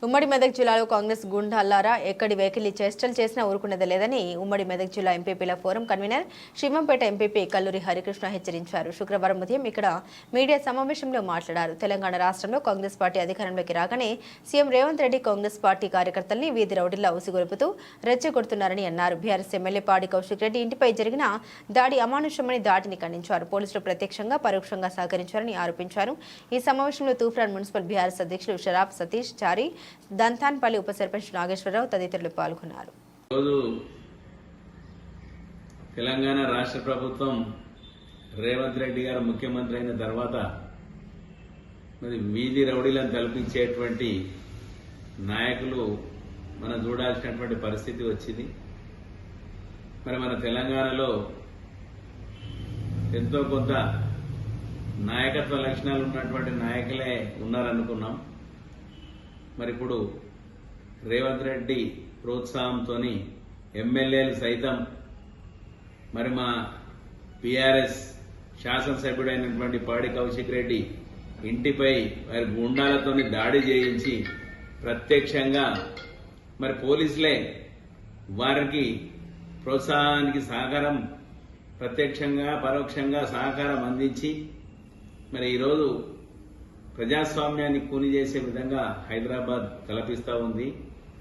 ఉమ్మడి మెదక్ జిల్లాలో కాంగ్రెస్ గుండాలారా ఎక్కడి వెకిలి చేష్టలు చేసినా ఊరుకునేది లేదని ఉమ్మడి మెదక్ జిల్లా ఎంపీపీల forum convener Shivampet MPP Kalluri Harikrishna హెచ్చరించారు. శుక్రవారం ఉదయం ఇక్కడ మీడియా సమావేశంలో మాట్లాడారు. తెలంగాణ రాష్ట్రంలో కాంగ్రెస్ పార్టీ అధికారంలోకి రాగానే సీఎం రేవంత్ రెడ్డి కాంగ్రెస్ పార్టీ కార్యకర్తల్ని వీధి రౌడీల్లో ఉసిగొలుపుతూ రెచ్చగొడుతున్నారని అన్నారు. బీఆర్ఎస్ ఎమ్మెల్యే పాడి కౌశిక్ రెడ్డి ఇంటిపై జరిగిన దాడి అమానుషమని దాడిని ఖండించారు. పోలీసులు ప్రత్యక్షంగా పరోక్షంగా సహకరించారని ఆరోపించారు. ఈ సమావేశంలో తూఫ్రాన్ మున్సిపల్ బీఆర్ఎస్ అధ్యక్షులు షరాఫ్ సతీష్ చారి, దంతాన్పల్లి ఉప సర్పంచ్ నాగేశ్వరరావు తదితరులు పాల్గొన్నారు. తెలంగాణ రాష్ట్ర ప్రభుత్వం రేవంత్ రెడ్డి గారు ముఖ్యమంత్రి అయిన తర్వాత మరి వీధి రౌడీలను కల్పించేటువంటి నాయకులు మనం చూడాల్సినటువంటి పరిస్థితి వచ్చింది. మరి మన తెలంగాణలో ఎంతో కొంత నాయకత్వ లక్షణాలు ఉన్నటువంటి నాయకులే ఉన్నారనుకున్నాం. మరి ఇప్పుడు రేవంత్ రెడ్డి ప్రోత్సాహంతో ఎమ్మెల్యేలు సైతం మరి మా బీఆర్ఎస్ శాసనసభ్యుడైనటువంటి పాడి కౌశిక్ రెడ్డి ఇంటిపై వారి గుండాలతో దాడి చేయించి ప్రత్యక్షంగా మరి పోలీసులే వారికి ప్రోత్సాహానికి సహకారం ప్రత్యక్షంగా పరోక్షంగా సహకారం అందించి మరి ఈరోజు ప్రజాస్వామ్యాన్ని కూని చేసే విధంగా హైదరాబాద్ తలపిస్తూ ఉంది.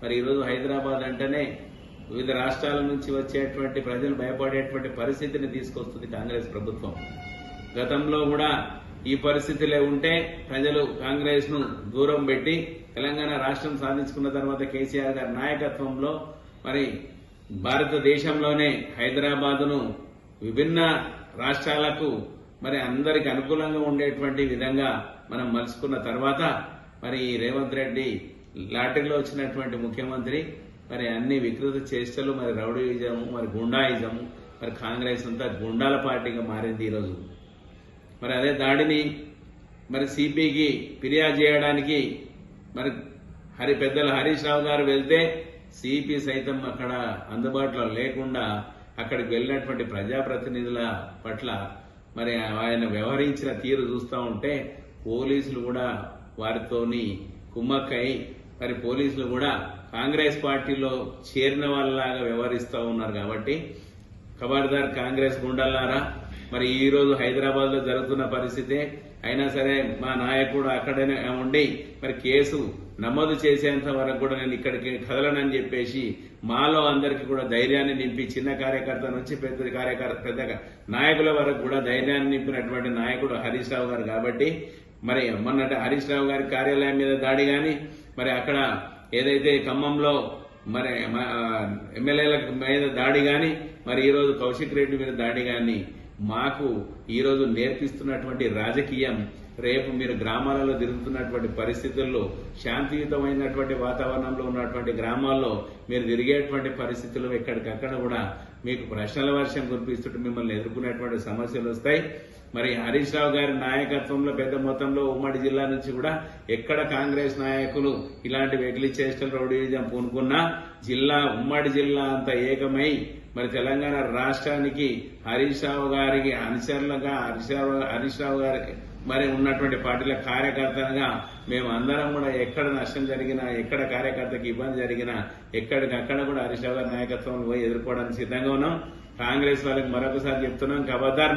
మరి ఈరోజు హైదరాబాద్ అంటేనే వివిధ రాష్ట్రాల నుంచి వచ్చేటువంటి ప్రజలు భయపడేటువంటి పరిస్థితిని తీసుకొస్తుంది కాంగ్రెస్ ప్రభుత్వం. గతంలో కూడా ఈ పరిస్థితిలో ఉంటే ప్రజలు కాంగ్రెస్ ను దూరం పెట్టి తెలంగాణ రాష్ట్రం సాధించుకున్న తర్వాత కేసీఆర్ గారి నాయకత్వంలో మరి భారతదేశంలోనే హైదరాబాద్ను విభిన్న రాష్ట్రాలకు మరి అందరికి అనుకూలంగా ఉండేటువంటి విధంగా మనం మలుచుకున్న తర్వాత మరి రేవంత్ రెడ్డి లాటరీలో వచ్చినటువంటి ముఖ్యమంత్రి మరి అన్ని వికృత చేష్టలు మరి రౌడీయిజము మరి గుండాయిజము మరి కాంగ్రెస్ అంతా గుండాల పార్టీగా మారింది ఈరోజు. మరి అదే దాడిని మరి సిపికి ఫిర్యాదు చేయడానికి మరి పెద్దలు హరీష్ రావు గారు వెళ్తే సిపి సైతం అక్కడ అందుబాటులో లేకుండా అక్కడికి వెళ్ళినటువంటి ప్రజాప్రతినిధుల పట్ల మరి ఆయన వ్యవహరించిన తీరు చూస్తూ ఉంటే పోలీసులు కూడా వారితోని కుమ్మక్కై మరి పోలీసులు కూడా కాంగ్రెస్ పార్టీలో చేరిన వాళ్ళలాగా వ్యవహరిస్తూ ఉన్నారు. కాబట్టి ఖబర్దార్ కాంగ్రెస్ గుండాలారా, మరి ఈ రోజు హైదరాబాద్ లో జరుగుతున్న పరిస్థితే అయినా సరే మా నాయకుడు అక్కడనే ఉండి మరి కేసు నమోదు చేసేంత వరకు కూడా నేను ఇక్కడికి కదలనని చెప్పేసి మాలో అందరికీ కూడా ధైర్యాన్ని నింపి చిన్న కార్యకర్త నుంచి పెద్ద నాయకుల వరకు కూడా ధైర్యాన్ని నింపినటువంటి నాయకుడు హరీష్ రావు గారు. కాబట్టి మరి మొన్నటి హరీష్ రావు గారి కార్యాలయం మీద దాడి గాని మరి అక్కడ ఏదైతే ఖమ్మంలో మరి ఎమ్మెల్యేల మీద దాడి గాని మరి ఈరోజు కౌశిక్ రెడ్డి మీద దాడి గాని మాకు ఈరోజు నేర్పిస్తున్నటువంటి రాజకీయం రేపు మీరు గ్రామాలలో తిరుగుతున్నటువంటి పరిస్థితుల్లో శాంతియుతమైనటువంటి వాతావరణంలో ఉన్నటువంటి గ్రామాల్లో మీరు తిరిగేటువంటి పరిస్థితుల్లో ఎక్కడికక్కడ కూడా మీకు ప్రశ్నల వర్షం కురిపిస్తుంటే మిమ్మల్ని ఎదుర్కొనేటువంటి సమస్యలు వస్తాయి. మరి హరీష్ రావు గారి నాయకత్వంలో పెద్ద మొత్తంలో ఉమ్మడి జిల్లా నుంచి కూడా ఎక్కడ కాంగ్రెస్ నాయకులు ఇలాంటి వెకిలి చేష్టలు రౌడీయిజం పూనుకున్నా ఉమ్మడి జిల్లా అంతా ఏకమై మరి తెలంగాణ రాష్ట్రానికి హరీష్ రావు గారికి అనుచరులుగా హరీష్ రావు గారికి మరి ఉన్నటువంటి పార్టీల కార్యకర్తలుగా మేము అందరం కూడా ఎక్కడ నష్టం జరిగినా ఎక్కడ కార్యకర్తకి ఇబ్బంది జరిగినా ఎక్కడికక్కడ కూడా హరీష్ రావు గారి నాయకత్వంలో పోయి ఎదుర్కోవడానికి సిద్ధంగా ఉన్నాం. కాంగ్రెస్ వాళ్ళకి మరొకసారి చెప్తున్నాం, ఖబర్దార్